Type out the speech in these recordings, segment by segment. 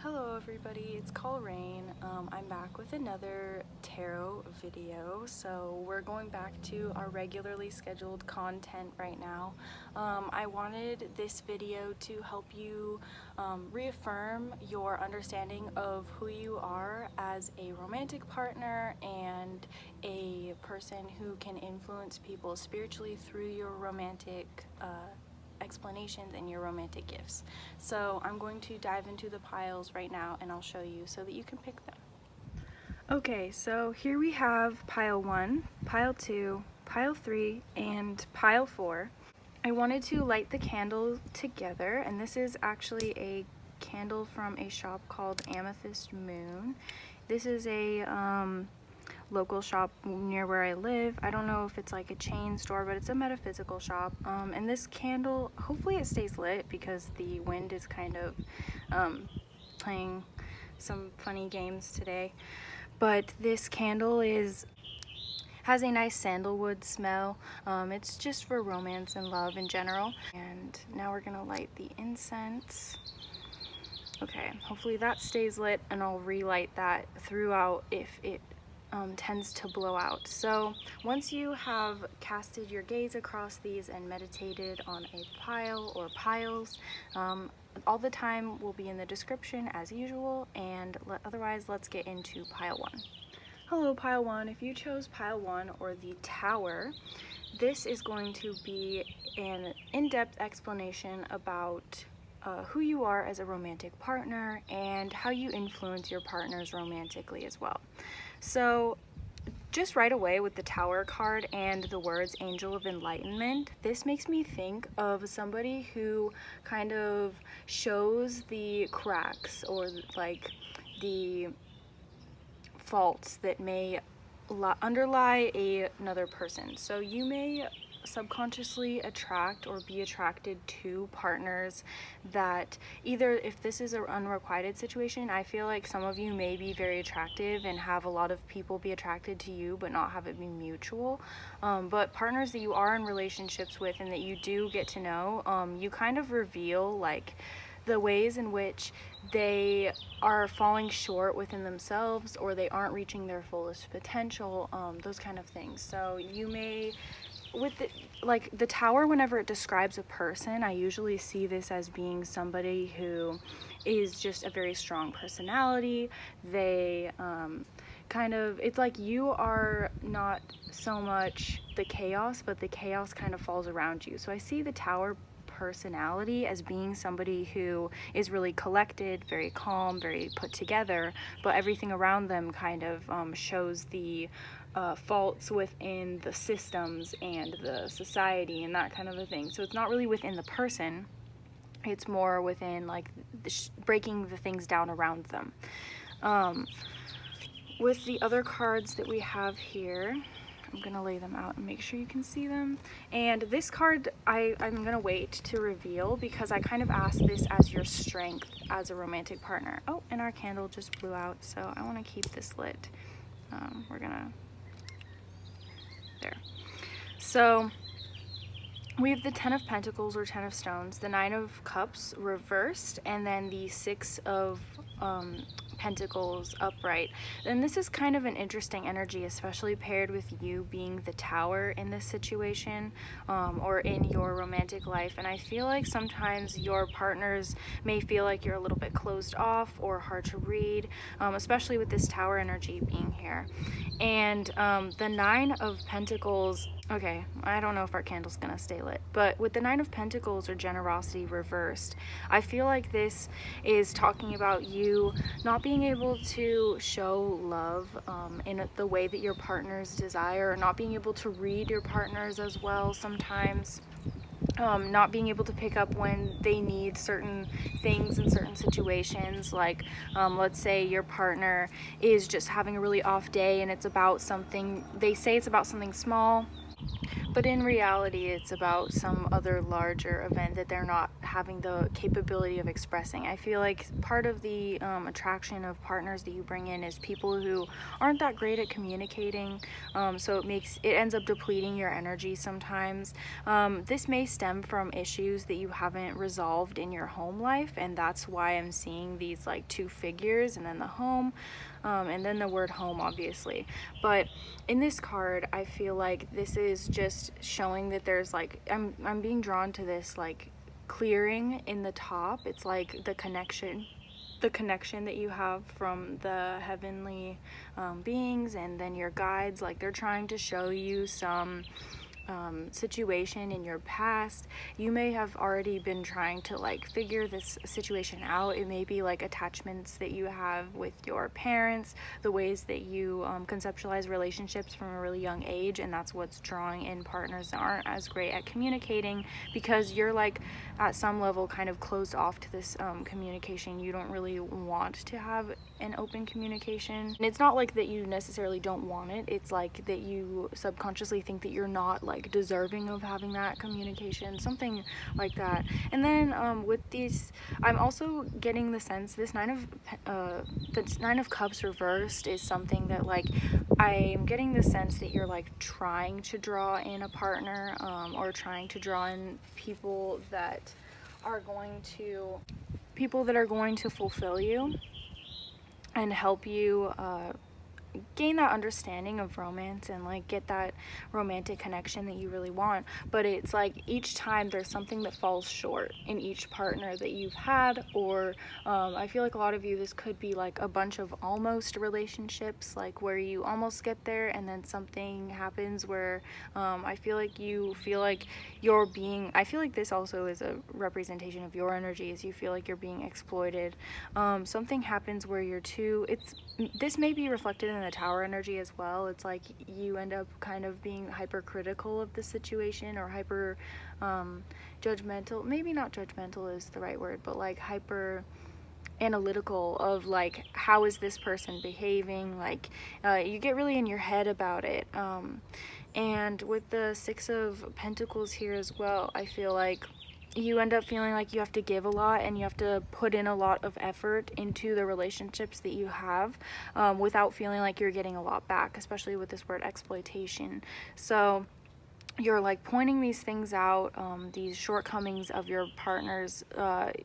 Hello everybody, it's Colrain. I'm back with another tarot video. So we're going back to our regularly scheduled content right now. I wanted this video to help you reaffirm your understanding of who you are as a romantic partner and a person who can influence people spiritually through your romantic explanations and your romantic gifts. So I'm going to dive into the piles right now and I'll show you so that you can pick them. Okay, so here we have pile 1, pile 2, pile 3, and pile 4. I wanted to light the candle together, and this is actually a candle from a shop called Amethyst Moon. This is a local shop near where I live. I don't know if it's like a chain store, but it's a metaphysical shop. And this candle, hopefully it stays lit because the wind is kind of playing some funny games today. But this candle has a nice sandalwood smell. It's just for romance and love in general. And now we're gonna light the incense. Okay, hopefully that stays lit, and I'll relight that throughout if it tends to blow out. So once you have casted your gaze across these and meditated on a pile or piles, all the time will be in the description as usual, and otherwise let's get into pile 1. Hello pile 1, if you chose pile 1 or the tower, this is going to be an in-depth explanation about who you are as a romantic partner and how you influence your partners romantically as well. So just right away with the Tower card and the words Angel of Enlightenment, this makes me think of somebody who kind of shows the cracks or like the faults that may underlie another person. So you may subconsciously attract or be attracted to partners that either, if this is an unrequited situation, I feel like some of you may be very attractive and have a lot of people be attracted to you but not have it be mutual, but partners that you are in relationships with and that you do get to know, you kind of reveal like the ways in which they are falling short within themselves or they aren't reaching their fullest potential, those kind of things. So you may, with the Tower, whenever it describes a person, I usually see this as being somebody who is just a very strong personality. They it's like you are not so much the chaos, but the chaos kind of falls around you. So I see the Tower personality as being somebody who is really collected, very calm, very put together, but everything around them kind of shows the faults within the systems and the society and that kind of a thing. So it's not really within the person, it's more within like breaking the things down around them. With the other cards that we have here, I'm gonna lay them out and make sure you can see them. And this card I'm gonna wait to reveal because I kind of asked this as your strength as a romantic partner. Oh, and our candle just blew out, so I want to keep this lit. We're gonna, there. So we have the 10 of Pentacles or 10 of Stones, the 9 of Cups reversed, and then the 6 of Pentacles upright. And this is kind of an interesting energy, especially paired with you being the Tower in this situation, or in your romantic life. And I feel like sometimes your partners may feel like you're a little bit closed off or hard to read, especially with this Tower energy being here. And the 9 of Pentacles, okay, I don't know if our candle's gonna stay lit, but with the 9 of Pentacles or generosity reversed, I feel like this is talking about you not being able to show love in the way that your partners desire, or not being able to read your partners as well sometimes. Not being able to pick up when they need certain things in certain situations, like let's say your partner is just having a really off day and it's about something, they say it's about something small, but in reality it's about some other larger event that they're not having the capability of expressing. I feel like part of the attraction of partners that you bring in is people who aren't that great at communicating, so it ends up depleting your energy sometimes. This may stem from issues that you haven't resolved in your home life, and that's why I'm seeing these like two figures and then the home, and then the word home, obviously. But in this card, I feel like this is just showing that there's like, I'm being drawn to this like clearing in the top. It's like the connection that you have from the heavenly beings, and then your guides, like they're trying to show you some situation in your past. You may have already been trying to like figure this situation out. It may be like attachments that you have with your parents, the ways that you conceptualize relationships from a really young age, and that's what's drawing in partners that aren't as great at communicating, because you're like at some level kind of closed off to this communication. You don't really want to have an open communication, and it's not like that you necessarily don't want it. It's like that you subconsciously think that you're not like deserving of having that communication, something like that. And then with these, I'm also getting the sense this the Nine of Cups reversed is something that like I'm getting the sense that you're like trying to draw in a partner, or trying to draw in people that are going to fulfill you and help you gain that understanding of romance and like get that romantic connection that you really want. But it's like each time there's something that falls short in each partner that you've had, or I feel like a lot of you, this could be like a bunch of almost relationships, like where you almost get there and then something happens where I feel like I feel like this also is a representation of your energy, as you feel like you're being exploited. Something happens where this may be reflected in the Tower energy as well. It's like you end up kind of being hypercritical of the situation, or hyper judgmental. Maybe not judgmental is the right word, but like hyper analytical of like, how is this person behaving? Like you get really in your head about it. And with the Six of Pentacles here as well, I feel like you end up feeling like you have to give a lot and you have to put in a lot of effort into the relationships that you have, without feeling like you're getting a lot back, especially with this word exploitation. So you're like pointing these things out, these shortcomings of your partners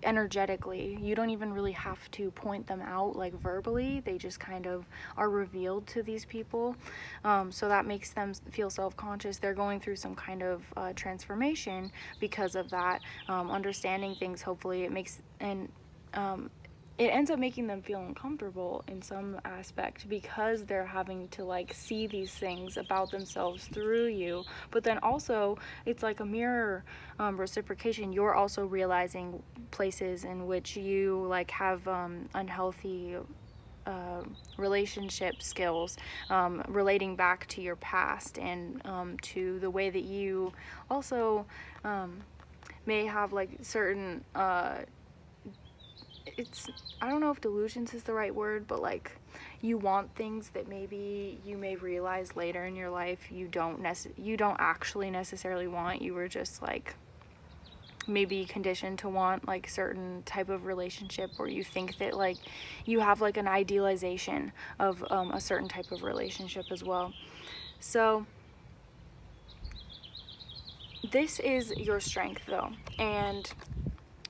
energetically. You don't even really have to point them out like verbally. They just kind of are revealed to these people. So that makes them feel self-conscious. They're going through some kind of transformation because of that, understanding things. Hopefully it ends up making them feel uncomfortable in some aspect, because they're having to like see these things about themselves through you. But then also it's like a mirror reciprocation. You're also realizing places in which you like have unhealthy relationship skills, relating back to your past, and to the way that you also may have like certain I don't know if delusions is the right word, but like you want things that maybe you may realize later in your life you don't actually necessarily want. You were just like maybe conditioned to want like certain type of relationship, or you think that like you have like an idealization of a certain type of relationship as well. So this is your strength though. And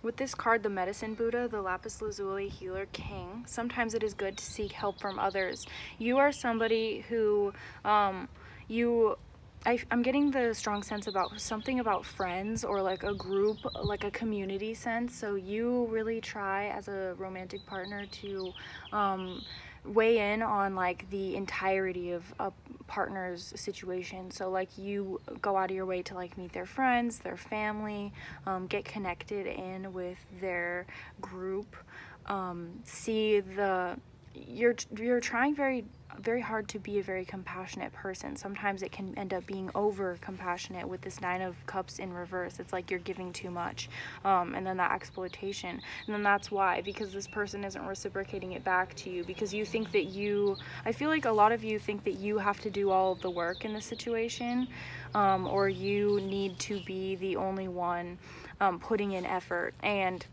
with this card, the Medicine Buddha, the Lapis Lazuli Healer King, sometimes it is good to seek help from others. You are somebody who, I'm getting the strong sense about something about friends, or like a group, like a community sense. So you really try as a romantic partner to weigh in on like the entirety of a partner's situation. So like you go out of your way to like meet their friends, their family, get connected in with their group, see the you're trying very hard to be a very compassionate person. Sometimes it can end up being over compassionate with this Nine of Cups in reverse. It's like you're giving too much, and then that exploitation, and then that's why, because this person isn't reciprocating it back to you, because you think that I feel like a lot of you think that you have to do all of the work in the situation, or you need to be the only one putting in effort, and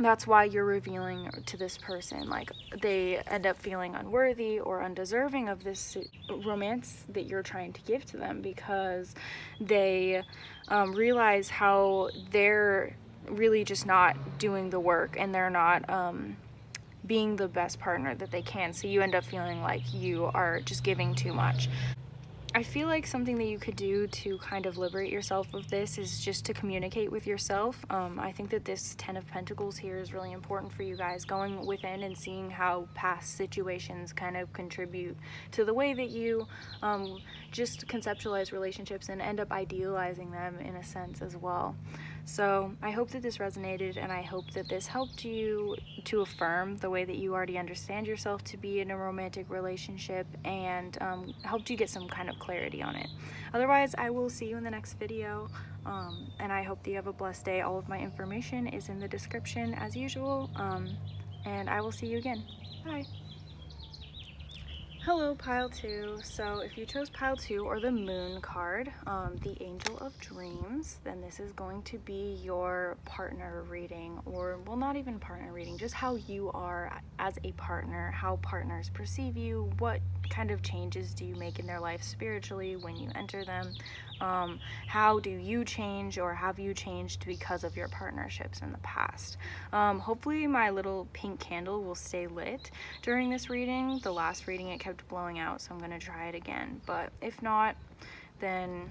that's why you're revealing to this person, like, they end up feeling unworthy or undeserving of this romance that you're trying to give to them, because they realize how they're really just not doing the work, and they're not being the best partner that they can. So you end up feeling like you are just giving too much. I feel like something that you could do to kind of liberate yourself of this is just to communicate with yourself. I think that this Ten of Pentacles here is really important for you guys, going within and seeing how past situations kind of contribute to the way that you just conceptualize relationships and end up idealizing them in a sense as well. So I hope that this resonated, and I hope that this helped you to affirm the way that you already understand yourself to be in a romantic relationship, and helped you get some kind of clarity on it. Otherwise, I will see you in the next video, and I hope that you have a blessed day. All of my information is in the description as usual, and I will see you again. Bye. Hello, pile 2. So if you chose pile 2 or the moon card, the Angel of Dreams, then this is going to be your partner reading, or, well, not even partner reading, just how you are as a partner, how partners perceive you, what kind of changes do you make in their life spiritually when you enter them, how do you change, or have you changed because of your partnerships in the past. Hopefully my little pink candle will stay lit during this reading. The last reading it kept blowing out, so I'm going to try it again, but if not, then,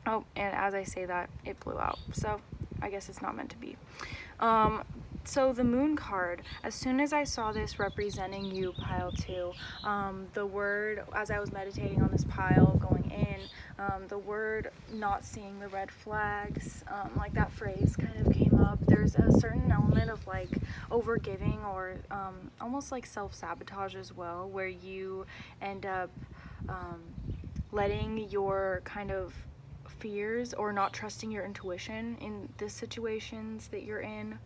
oh, and as I say that, it blew out, so I guess it's not meant to be. So the moon card, as soon as I saw this representing you, pile 2, the word, as I was meditating on this pile going in, the word not seeing the red flags, like that phrase kind of came up. There's a certain element of like overgiving, or almost like self-sabotage as well, where you end up letting your kind of fears or not trusting your intuition in the situations that you're in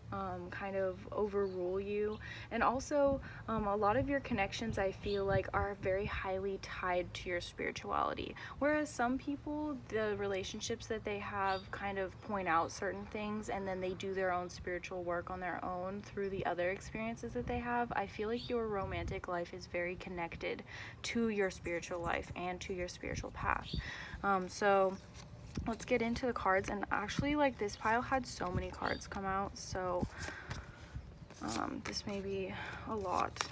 kind of overrule you. And also a lot of your connections, I feel like, are very highly tied to your spirituality, whereas some people, the relationships that they have kind of point out certain things, and then they do their own spiritual work on their own through the other experiences that they have. I feel like your romantic life is very connected to your spiritual life and to your spiritual path. So let's get into the cards. And actually, like, this pile had so many cards come out, so this may be a lot.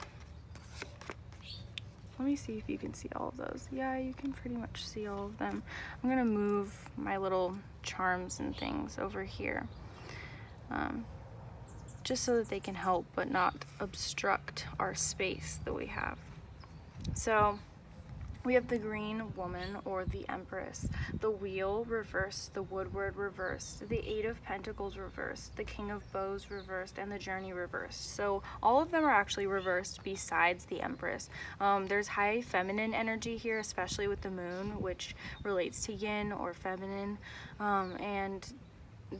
Let me see if you can see all of those. Yeah, you can pretty much see all of them. I'm gonna move my little charms and things over here, just so that they can help but not obstruct our space that we have. So we have the Green Woman, or the Empress, the Wheel reversed, the Woodward reversed, the Eight of Pentacles reversed, the King of Bows reversed, and the Journey reversed. So all of them are actually reversed besides the Empress. There's high feminine energy here, especially with the moon, which relates to yin or feminine, and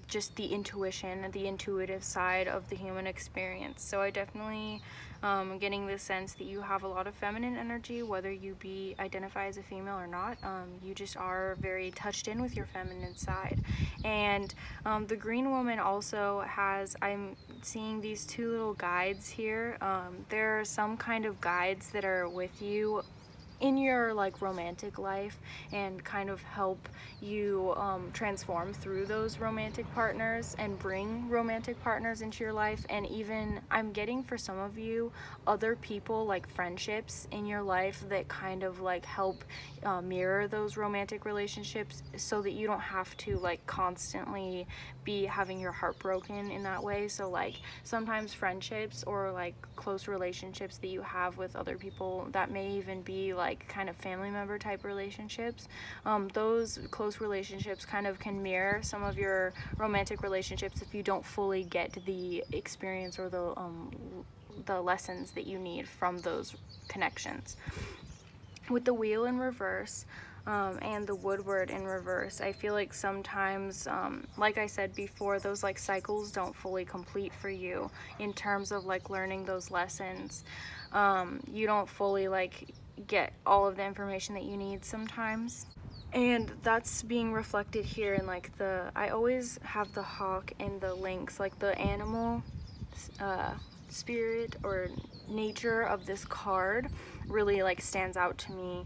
just the intuition, the intuitive side of the human experience. So I definitely am getting the sense that you have a lot of feminine energy, whether you identify as a female or not. You just are very touched in with your feminine side. And the Green Woman also has, I'm seeing these two little guides here. There are some kind of guides that are with you in your like romantic life, and kind of help you transform through those romantic partners and bring romantic partners into your life. And even, I'm getting, for some of you, other people, like friendships in your life that kind of like help mirror those romantic relationships, so that you don't have to like constantly be having your heart broken in that way. So like sometimes friendships or like close relationships that you have with other people, that may even be like kind of family member type relationships, those close relationships kind of can mirror some of your romantic relationships if you don't fully get the experience or the the lessons that you need from those connections. With the wheel in reverse, and the woodward in reverse, I feel like sometimes, like I said before, those like cycles don't fully complete for you in terms of like learning those lessons. You don't fully like get all of the information that you need sometimes. And that's being reflected here in like I always have the hawk and the lynx, like the animal spirit or nature of this card really like stands out to me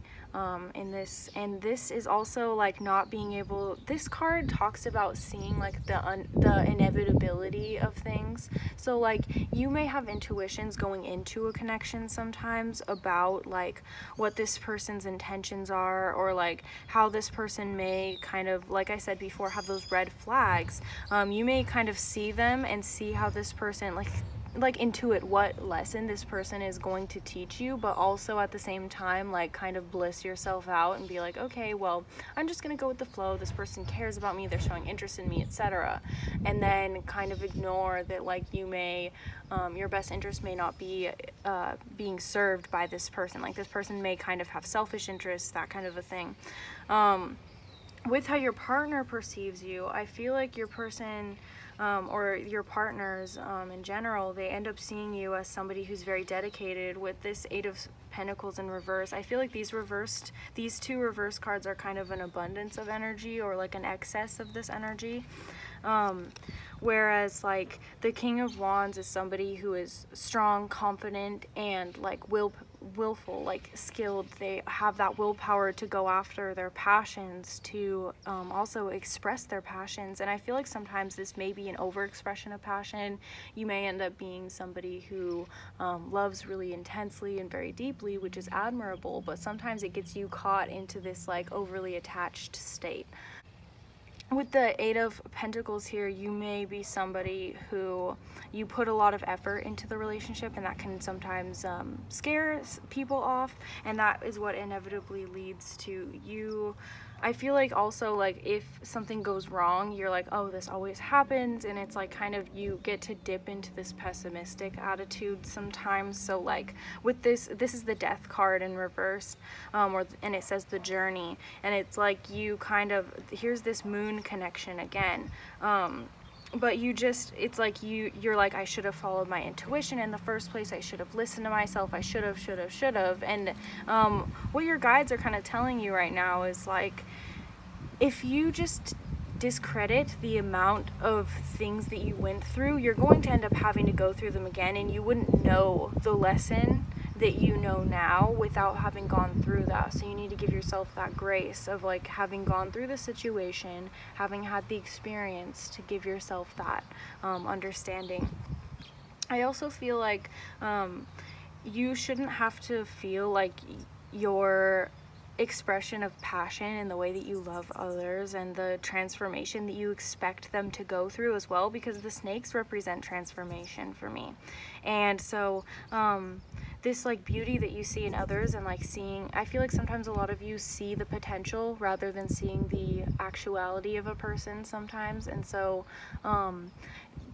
in this. And this is also like not being able, this card talks about seeing like the inevitability of things. So like you may have intuitions going into a connection sometimes about like what this person's intentions are, or like how this person may kind of, like I said before, have those red flags. You may kind of see them and see how this person like intuit what lesson this person is going to teach you, but also at the same time like kind of bliss yourself out and be like, okay, well, I'm just gonna go with the flow, this person cares about me, they're showing interest in me, etc. And then kind of ignore that like you may your best interest may not be being served by this person. Like this person may kind of have selfish interests, that kind of a thing. With how your partner perceives you, I feel like your person or your partners in general, they end up seeing you as somebody who's very dedicated. With this Eight of Pentacles in reverse, I feel like these two reverse cards are kind of an abundance of energy, or like an excess of this energy. Whereas like the King of Wands is somebody who is strong, confident, and like willful, like skilled. They have that willpower to go after their passions, to also express their passions. And I feel like sometimes this may be an overexpression of passion. You may end up being somebody who loves really intensely and very deeply, which is admirable, but sometimes it gets you caught into this like overly attached state. With the Eight of Pentacles here, you may be somebody who you put a lot of effort into the relationship, and that can sometimes scare people off, and that is what inevitably leads to you. I feel like also like if something goes wrong, you're like, oh, this always happens, and it's like kind of you get to dip into this pessimistic attitude sometimes. So like with this is the Death card in reverse, and it says the journey, and it's like you kind of, here's this moon connection again. But it's like you're like, I should have followed my intuition in the first place. I should have listened to myself. I should have. And what your guides are kind of telling you right now is like, if you just discredit the amount of things that you went through, you're going to end up having to go through them again, and you wouldn't know the lesson that you know now without having gone through that. So you need to give yourself that grace of like having gone through the situation, having had the experience, to give yourself that understanding. I also feel like you shouldn't have to feel like your expression of passion and the way that you love others and the transformation that you expect them to go through as well, because the snakes represent transformation for me. And so this like beauty that you see in others, and like seeing, I feel like sometimes a lot of you see the potential rather than seeing the actuality of a person sometimes. And so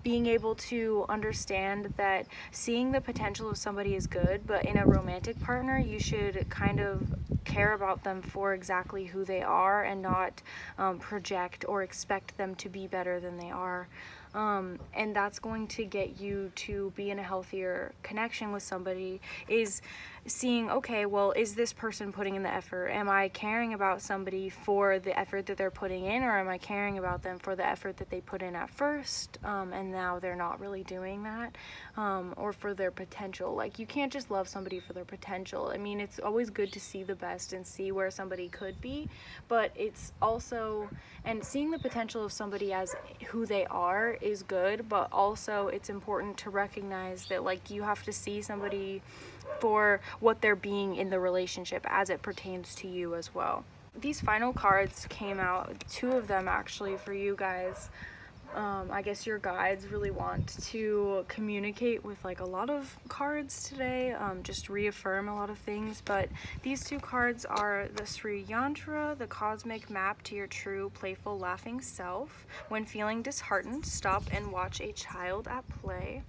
being able to understand that seeing the potential of somebody is good, but in a romantic partner, you should kind of care about them for exactly who they are, and not project or expect them to be better than they are. And that's going to get you to be in a healthier connection with somebody, is seeing, okay, well, is this person putting in the effort? Am I caring about somebody for the effort that they're putting in, or am I caring about them for the effort that they put in at first, and now they're not really doing that, or for their potential? Like, you can't just love somebody for their potential. I mean, it's always good to see the best and see where somebody could be, but it's also, and seeing the potential of somebody as who they are is good, but also it's important to recognize that like you have to see somebody for what they're being in the relationship as it pertains to you as well. These final cards came out, 2 of them actually, for you guys. I guess your guides really want to communicate with like a lot of cards today, just reaffirm a lot of things. But these 2 cards are the Sri Yantra, the cosmic map to your true, playful, laughing self. When feeling disheartened, stop and watch a child at play.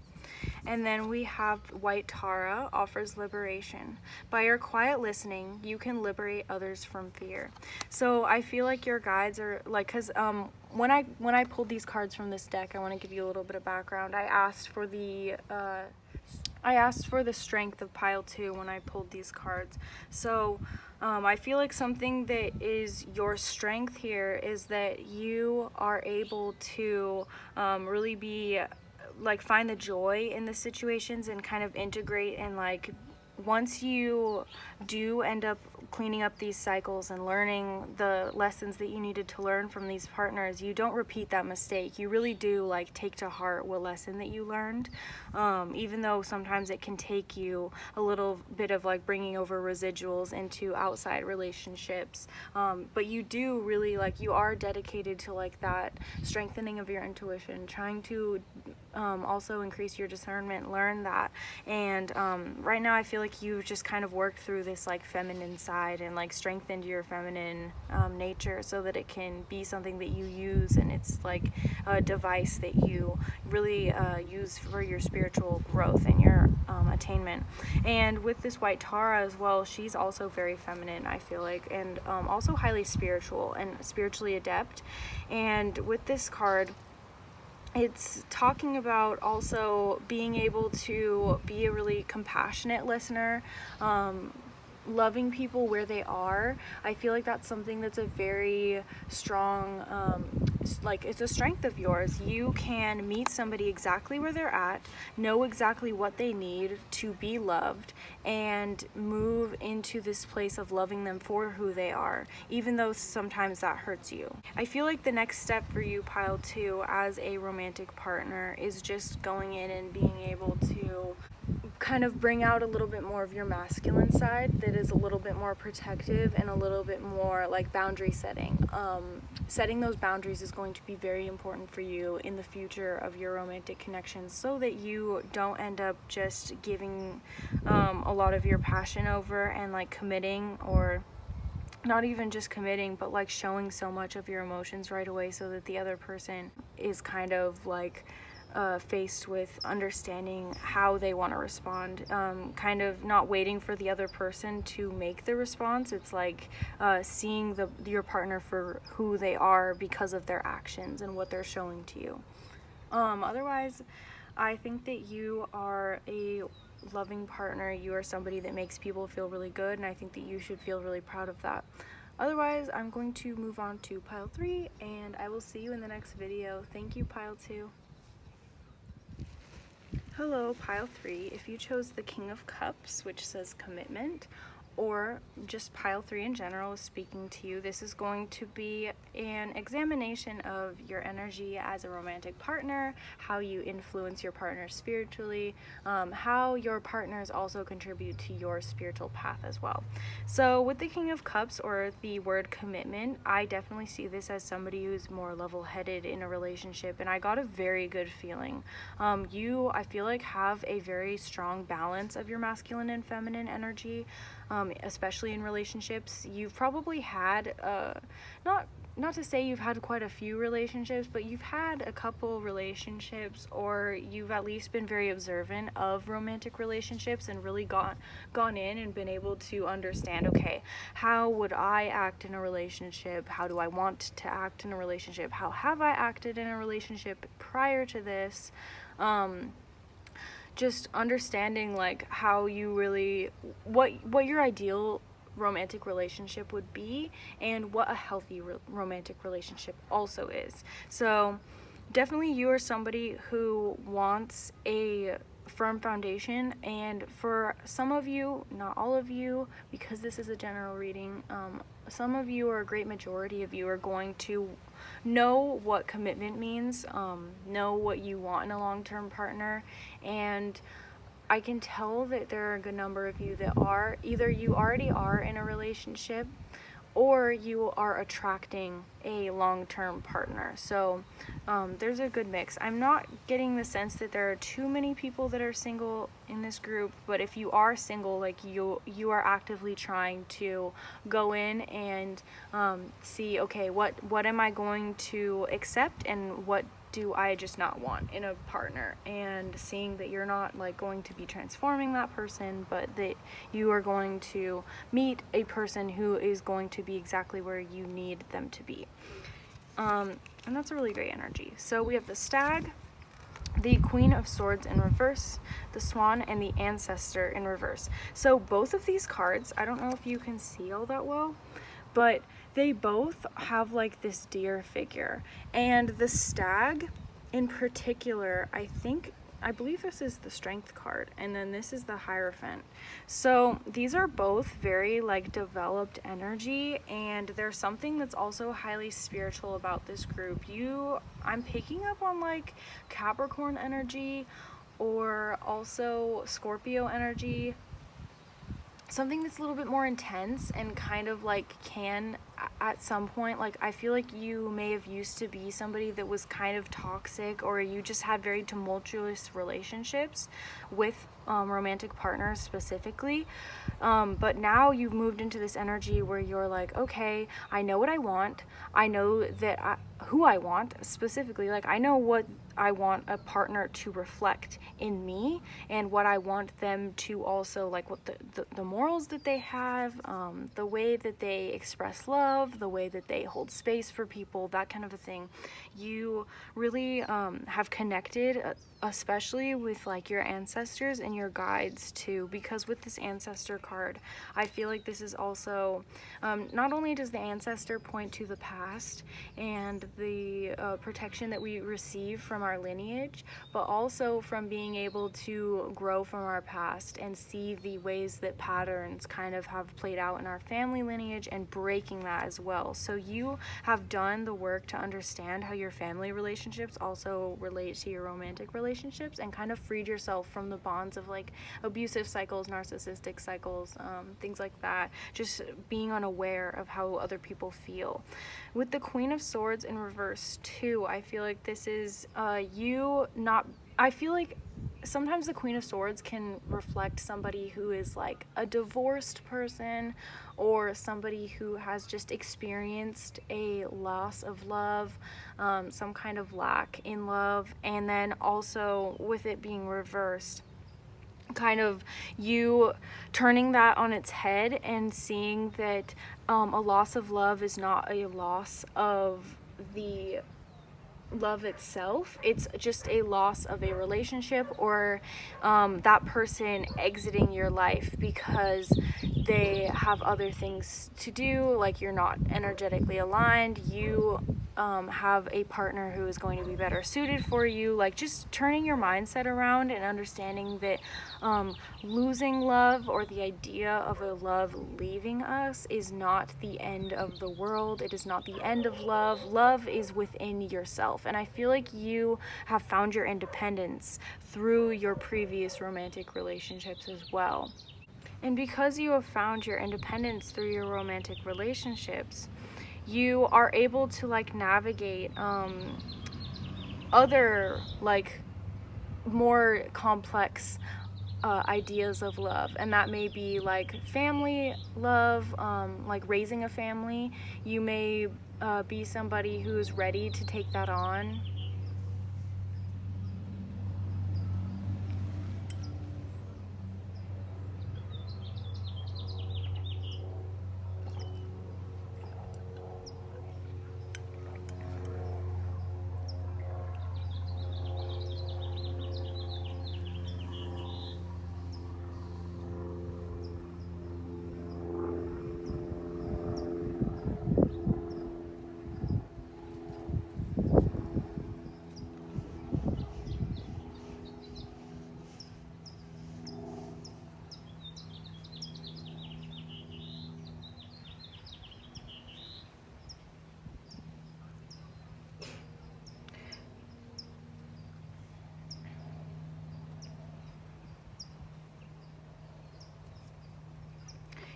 And then we have White Tara, offers liberation. By your quiet listening, you can liberate others from fear. So I feel like your guides are like, because when I pulled these cards from this deck, I want to give you a little bit of background. I asked for the strength of pile 2 when I pulled these cards. So I feel like something that is your strength here is that you are able to really be like find the joy in the situations and kind of integrate, and like once you do end up cleaning up these cycles and learning the lessons that you needed to learn from these partners, you don't repeat that mistake. You really do like take to heart what lesson that you learned, even though sometimes it can take you a little bit of like bringing over residuals into outside relationships, but you do really like, you are dedicated to like that strengthening of your intuition, trying to also increase your discernment, learn that. And right now I feel like you've just kind of worked through this like feminine side and like strengthened your feminine nature so that it can be something that you use, and it's like a device that you really use for your spiritual growth and your attainment. And with this White Tara as well, she's also very feminine, I feel like, and also highly spiritual and spiritually adept. And with this card, it's talking about also being able to be a really compassionate listener, loving people where they are. I feel like that's something that's a very strong, like it's a strength of yours. You can meet somebody exactly where they're at, know exactly what they need to be loved, and move into this place of loving them for who they are, even though sometimes that hurts you. I feel like the next step for you, pile 2, as a romantic partner is just going in and being able to kind of bring out a little bit more of your masculine side that is a little bit more protective and a little bit more like boundary setting. Setting those boundaries is going to be very important for you in the future of your romantic connections, so that you don't end up just giving a lot of your passion over and like committing, or not even just committing, but like showing so much of your emotions right away, so that the other person is kind of like faced with understanding how they want to respond, kind of not waiting for the other person to make the response. It's like seeing your partner for who they are because of their actions and what they're showing to you. Otherwise, I think that you are a loving partner. You are somebody that makes people feel really good, and I think that you should feel really proud of that. Otherwise, I'm going to move on to pile 3, and I will see you in the next video. Thank you, pile 2. Hello, pile 3. If you chose the King of Cups, which says commitment, or just pile 3 in general is speaking to you, this is going to be an examination of your energy as a romantic partner, how you influence your partner spiritually, how your partners also contribute to your spiritual path as well. So with the King of Cups, or the word commitment, I definitely see this as somebody who's more level-headed in a relationship, and I got a very good feeling. You, I feel like, have a very strong balance of your masculine and feminine energy. Especially in relationships. You've probably had, not to say you've had quite a few relationships, but you've had a couple relationships, or you've at least been very observant of romantic relationships and really gone in and been able to understand, okay, how would I act in a relationship? How do I want to act in a relationship? How have I acted in a relationship prior to this? Just understanding like how you really, what your ideal romantic relationship would be, and what a healthy romantic relationship also is. So definitely you are somebody who wants a firm foundation, and for some of you, not all of you, because this is a general reading, some of you, or a great majority of you, are going to know what commitment means, know what you want in a long-term partner. And I can tell that there are a good number of you that are, either you already are in a relationship, or you are attracting a long-term partner. So there's a good mix. I'm not getting the sense that there are too many people that are single in this group, but if you are single, like you are actively trying to go in and see, okay, what am I going to accept, and what do I just not want in a partner, and seeing that you're not like going to be transforming that person, but that you are going to meet a person who is going to be exactly where you need them to be. And that's a really great energy. So we have the Stag, the Queen of Swords in reverse, the Swan, and the Ancestor in reverse. So both of these cards, I don't know if you can see all that well, but they both have like this deer figure. And the Stag in particular, I believe this is the Strength card, and then this is the Hierophant. So these are both very like developed energy, and there's something that's also highly spiritual about this group. I'm picking up on like Capricorn energy, or also Scorpio energy, something that's a little bit more intense and kind of like can at some point, like I feel like you may have used to be somebody that was kind of toxic, or you just had very tumultuous relationships with romantic partners specifically, but now you've moved into this energy where you're like, okay, I know what I want, I know that who I want specifically, like I know what I want a partner to reflect in me, and what I want them to also, like what the morals that they have, the way that they express love, the way that they hold space for people, that kind of a thing. You really have connected, especially with like your ancestors and your guides too, because with this Ancestor card, I feel like this is also, not only does the ancestor point to the past and the protection that we receive from our lineage, but also from being able to grow from our past and see the ways that patterns kind of have played out in our family lineage, and breaking that as well. So you have done the work to understand how your family relationships also relate to your romantic relationships, and kind of freed yourself from the bonds of like abusive cycles, narcissistic cycles, things like that, just being unaware of how other people feel. With the Queen of Swords in reverse too, I feel like this is I feel like sometimes the Queen of Swords can reflect somebody who is like a divorced person, or somebody who has just experienced a loss of love, some kind of lack in love. And then also with it being reversed, kind of you turning that on its head and seeing that a loss of love is not a loss of the love itself, it's just a loss of a relationship, or that person exiting your life because they have other things to do, like you're not energetically aligned, you have a partner who is going to be better suited for you, like just turning your mindset around and understanding that losing love, or the idea of a love leaving us, is not the end of the world. It is not the end of love. Love is within yourself, and I feel like you have found your independence through your previous romantic relationships as well. And because you have found your independence through your romantic relationships, you are able to like navigate other like more complex ideas of love, and that may be like family love, like raising a family. You may be somebody who is ready to take that on.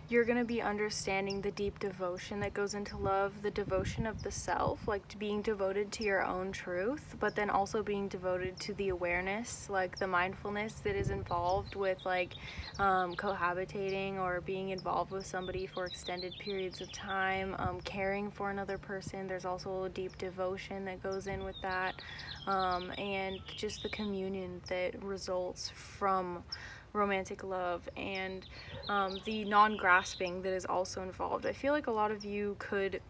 you're going to be understanding the deep devotion that goes into love, the devotion of the self, like being devoted to your own truth, but then also being devoted to the awareness, like the mindfulness that is involved with like cohabitating or being involved with somebody for extended periods of time, caring for another person. There's also a deep devotion that goes in with that, and just the communion that results from romantic love, and the non-grasping that is also involved. I feel like a lot of you could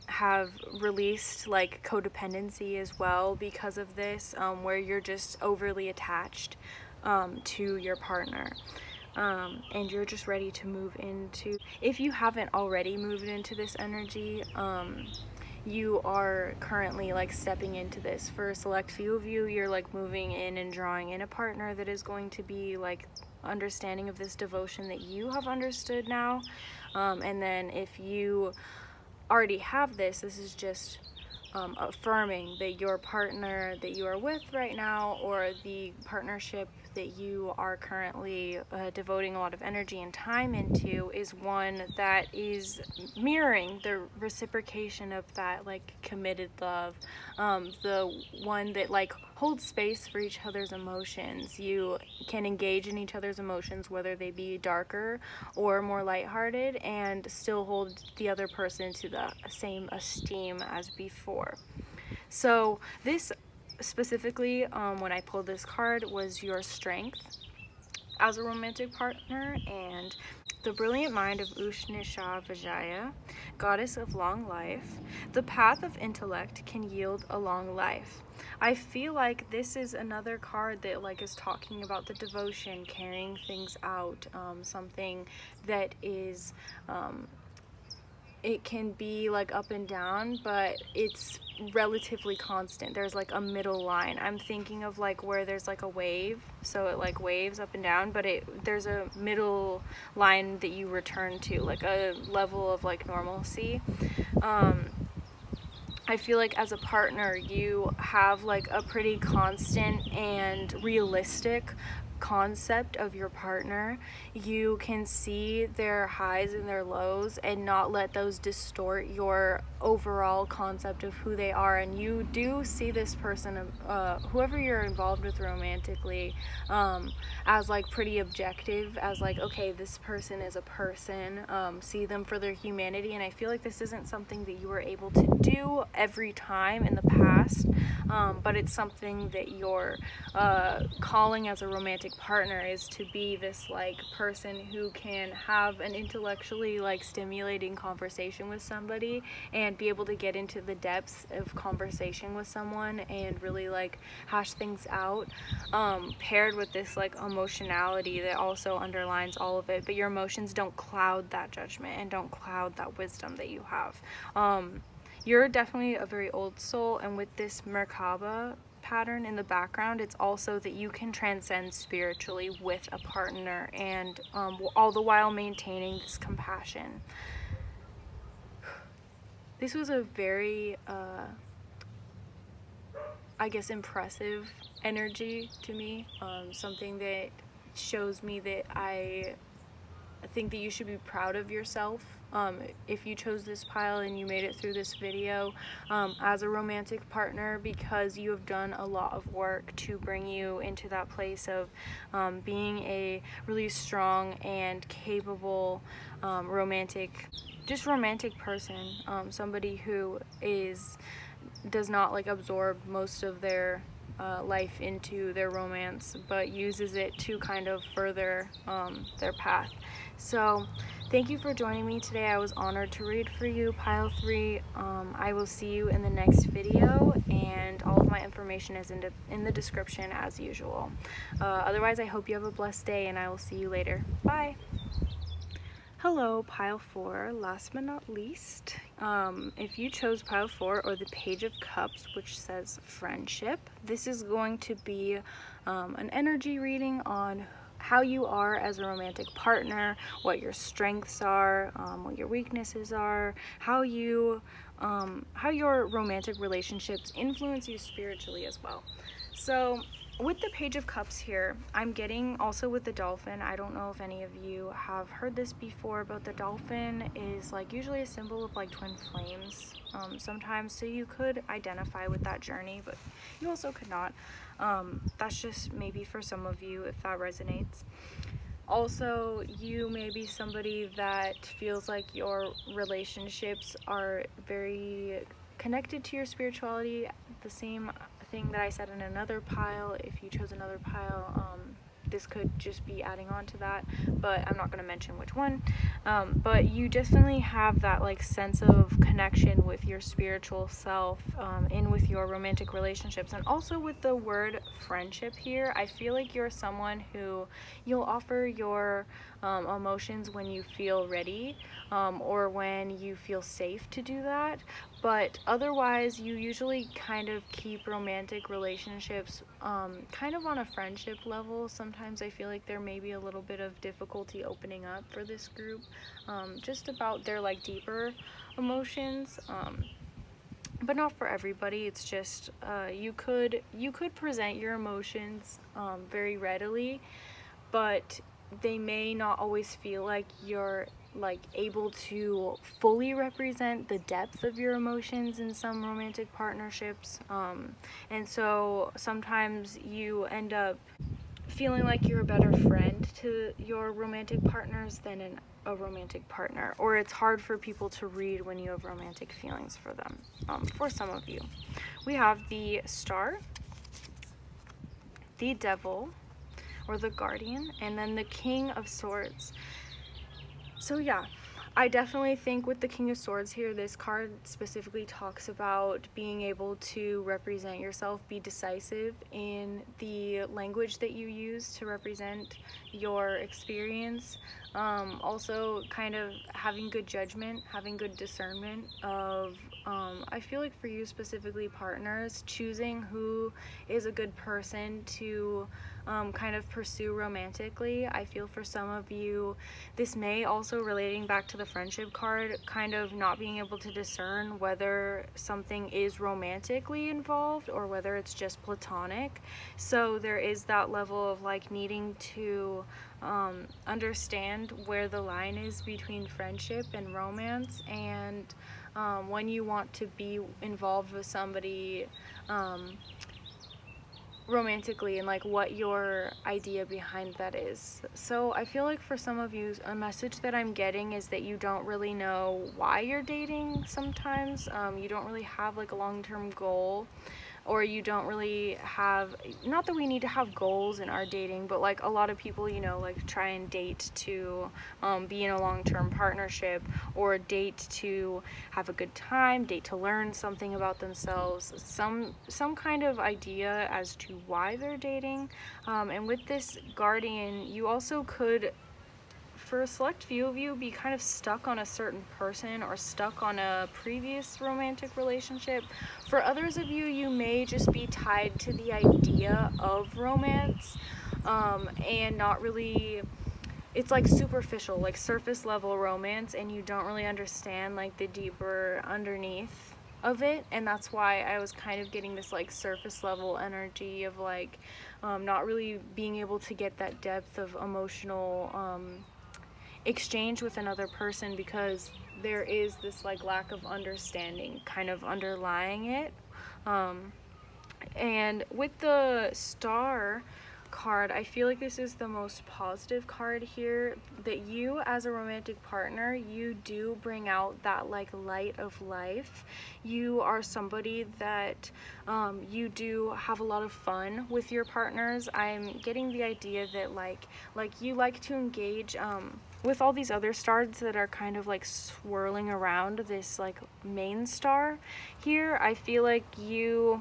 have released like codependency as well because of this, where you're just overly attached to your partner, and you're just ready to move into, if you haven't already moved into this energy, you are currently like stepping into this. For a select few of you, you're like moving in and drawing in a partner that is going to be like understanding of this devotion that you have understood now, and then if you already have this, this is just affirming that your partner that you are with right now, or the partnership that you are currently devoting a lot of energy and time into, is one that is mirroring the reciprocation of that like committed love, the one that like holds space for each other's emotions. You can engage in each other's emotions, whether they be darker or more lighthearted, and still hold the other person to the same esteem as before. So this specifically, when I pulled this card, was your strength as a romantic partner, and the brilliant mind of Ushnisha Vijaya, goddess of long life. The path of intellect can yield a long life. I feel like this is another card that like is talking about the devotion, carrying things out, something that is it can be like up and down, but it's relatively constant. There's like a middle line. I'm thinking of like where there's like a wave, so it like waves up and down, but there's a middle line that you return to, like a level of like normalcy. I feel like as a partner, you have like a pretty constant and realistic concept of your partner. You can see their highs and their lows and not let those distort your overall concept of who they are. And you do see this person, whoever you're involved with romantically, as like pretty objective, as like, okay, this person is a person, see them for their humanity. And I feel like this isn't something that you were able to do every time in the past, but it's something that you're calling as a romantic partner, is to be this like person who can have an intellectually like stimulating conversation with somebody and be able to get into the depths of conversation with someone and really like hash things out, paired with this like emotionality that also underlines all of it, but your emotions don't cloud that judgment and don't cloud that wisdom that you have. You're definitely a very old soul, and with this Merkaba pattern in the background, it's also that you can transcend spiritually with a partner, and all the while maintaining this compassion. This was a very I guess impressive energy to me, something that shows me that I think that you should be proud of yourself, if you chose this pile and you made it through this video as a romantic partner, because you have done a lot of work to bring you into that place of being a really strong and capable romantic person, somebody who does not like absorb most of their life into their romance, but uses it to kind of further their path. So thank you for joining me today. I was honored to read for you, pile 3. I will see you in the next video, and all of my information is in the description as usual. Otherwise, I hope you have a blessed day, and I will see you later. Bye! Hello, pile 4. Last but not least, if you chose pile 4 or the Page of Cups, which says friendship, this is going to be an energy reading on how you are as a romantic partner, what your strengths are, what your weaknesses are, how your romantic relationships influence you spiritually as well. So with the Page of Cups here, I'm getting also with the Dolphin, I don't know if any of you have heard this before, but the Dolphin is like usually a symbol of like twin flames sometimes, so you could identify with that journey, but you also could not. That's just maybe for some of you if that resonates. Also, you may be somebody that feels like your relationships are very connected to your spirituality. The same thing that I said in another pile, if you chose another pile, this could just be adding on to that, but I'm not going to mention which one. But you definitely have that like sense of connection with your spiritual self in with your romantic relationships. And also with the word friendship here, I feel like you're someone who you'll offer your emotions when you feel ready, or when you feel safe to do that. But otherwise, you usually kind of keep romantic relationships kind of on a friendship level. Sometimes I feel like there may be a little bit of difficulty opening up for this group, just about their like deeper emotions. But not for everybody. It's just you could present your emotions very readily, but they may not always feel like you're like able to fully represent the depth of your emotions in some romantic partnerships, and so sometimes you end up feeling like you're a better friend to your romantic partners than a romantic partner, or it's hard for people to read when you have romantic feelings for them. For some of you, we have the Star, the Devil, or the Guardian, and then the King of Swords. So yeah, I definitely think with the King of Swords here, this card specifically talks about being able to represent yourself, be decisive in the language that you use to represent your experience. Also kind of having good judgment, having good discernment of, I feel like for you specifically, partners, choosing who is a good person to kind of pursue romantically. I feel for some of you, this may also, relating back to the friendship card, kind of not being able to discern whether something is romantically involved or whether it's just platonic. So there is that level of like needing to understand where the line is between friendship and romance, and when you want to be involved with somebody romantically, and like what your idea behind that is. So I feel like for some of you, a message that I'm getting is that you don't really know why you're dating sometimes. You don't really have like a long-term goal, or you don't really have, not that we need to have goals in our dating, but like a lot of people, you know, like try and date to be in a long-term partnership, or date to have a good time, date to learn something about themselves, some kind of idea as to why they're dating. And with this Guardian, you also could, for a select few of you, be kind of stuck on a certain person or stuck on a previous romantic relationship. For others of you, you may just be tied to the idea of romance, and not really, it's like superficial, like surface level romance, and you don't really understand like the deeper underneath of it. And that's why I was kind of getting this like surface level energy of like not really being able to get that depth of emotional exchange with another person, because there is this like lack of understanding kind of underlying it. And with the Star card, I feel like this is the most positive card here, that you as a romantic partner, you do bring out that like light of life. You are somebody that you do have a lot of fun with your partners. I'm getting the idea that like you like to engage with all these other stars that are kind of like swirling around this like main star here. I feel like you,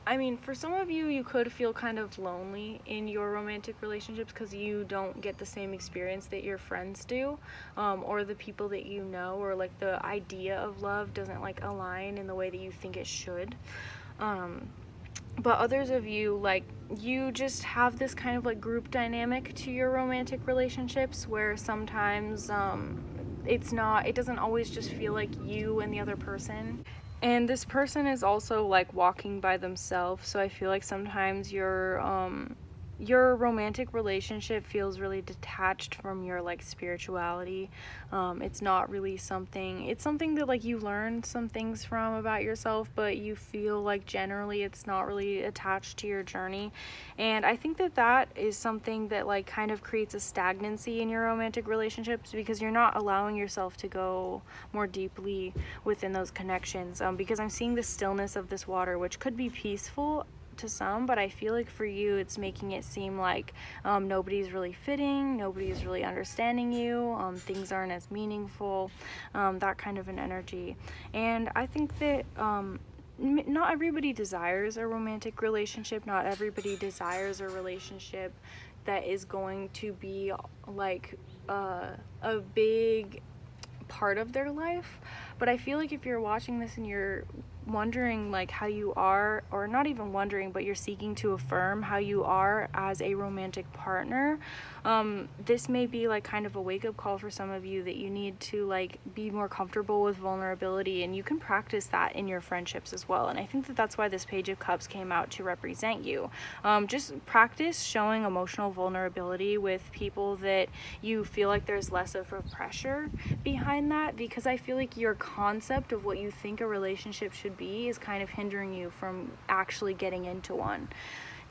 I mean, for some of you, you could feel kind of lonely in your romantic relationships because you don't get the same experience that your friends do, or the people that you know, or like the idea of love doesn't like align in the way that you think it should. But others of you, like, you just have this kind of like group dynamic to your romantic relationships, where sometimes it doesn't always just feel like you and the other person. And this person is also like walking by themselves, so I feel like sometimes your romantic relationship feels really detached from your like spirituality. It's not really something, it's something that like you learn some things from about yourself, but you feel like generally it's not really attached to your journey. And I think that that is something that like kind of creates a stagnancy in your romantic relationships, because you're not allowing yourself to go more deeply within those connections. Because I'm seeing the stillness of this water, which could be peaceful to some, but I feel like for you it's making it seem like nobody's really fitting, nobody's really understanding you, things aren't as meaningful, that kind of an energy. And I think that not everybody desires a romantic relationship, not everybody desires a relationship that is going to be like a big part of their life. But I feel like if you're watching this and you're wondering like how you are, or not even wondering, but you're seeking to affirm how you are as a romantic partner, this may be like kind of a wake-up call for some of you, that you need to like be more comfortable with vulnerability, and you can practice that in your friendships as well. And I think that that's why this Page of Cups came out to represent you. Just practice showing emotional vulnerability with people that you feel like there's less of a pressure behind that, because I feel like your concept of what you think a relationship should be is kind of hindering you from actually getting into one.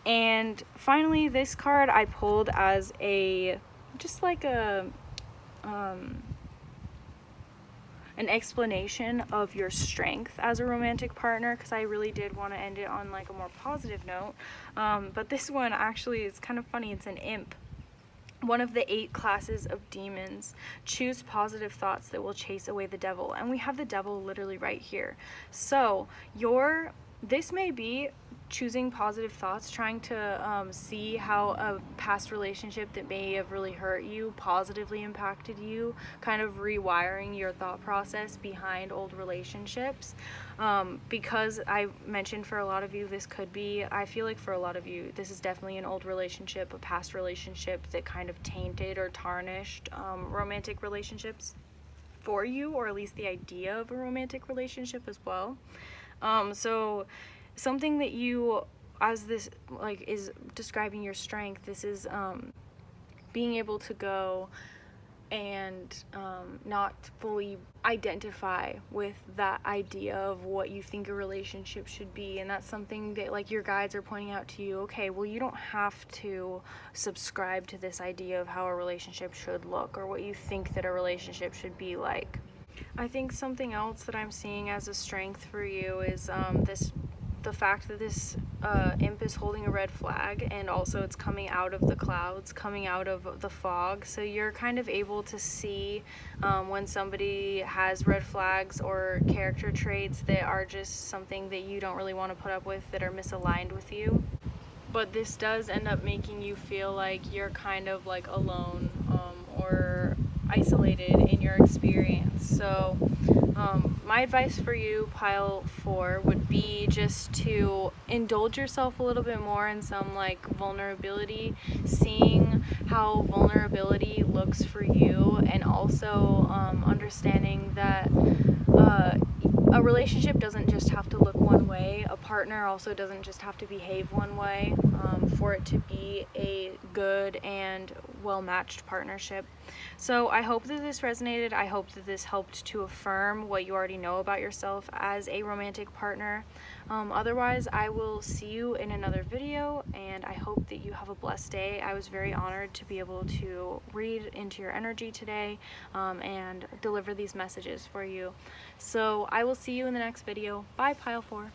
And finally, this card I pulled as a just like a an explanation of your strength as a romantic partner, because I really did want to end it on like a more positive note. But this one actually is kind of funny. It's an imp. One of the 8 classes of demons. Choose positive thoughts that will chase away the devil. And we have the devil literally right here. So this may be choosing positive thoughts, trying to see how a past relationship that may have really hurt you positively impacted you, kind of rewiring your thought process behind old relationships. Because I mentioned for a lot of you, this could be, I feel like for a lot of you, this is definitely an old relationship, a past relationship that kind of tainted or tarnished romantic relationships for you, or at least the idea of a romantic relationship as well. So something that you, as this like is describing your strength, this is being able to go and not fully identify with that idea of what you think a relationship should be. And that's something that like your guides are pointing out to you. Okay, well, you don't have to subscribe to this idea of how a relationship should look, or what you think that a relationship should be like. I think something else that I'm seeing as a strength for you is the fact that this imp is holding a red flag, and also it's coming out of the clouds, coming out of the fog. So you're kind of able to see when somebody has red flags or character traits that are just something that you don't really want to put up with, that are misaligned with you. But this does end up making you feel like you're kind of like alone, or isolated in your experience. So my advice for you, pile 4, would be just to indulge yourself a little bit more in some like vulnerability, seeing how vulnerability looks for you, and also understanding that a relationship doesn't just have to look one way. A partner also doesn't just have to behave one way for it to be a good and well-matched partnership. So I hope that this resonated. I hope that this helped to affirm what you already know about yourself as a romantic partner. Otherwise, I will see you in another video, and I hope that you have a blessed day. I was very honored to be able to read into your energy today and deliver these messages for you. So I will see you in the next video. Bye, pile 4.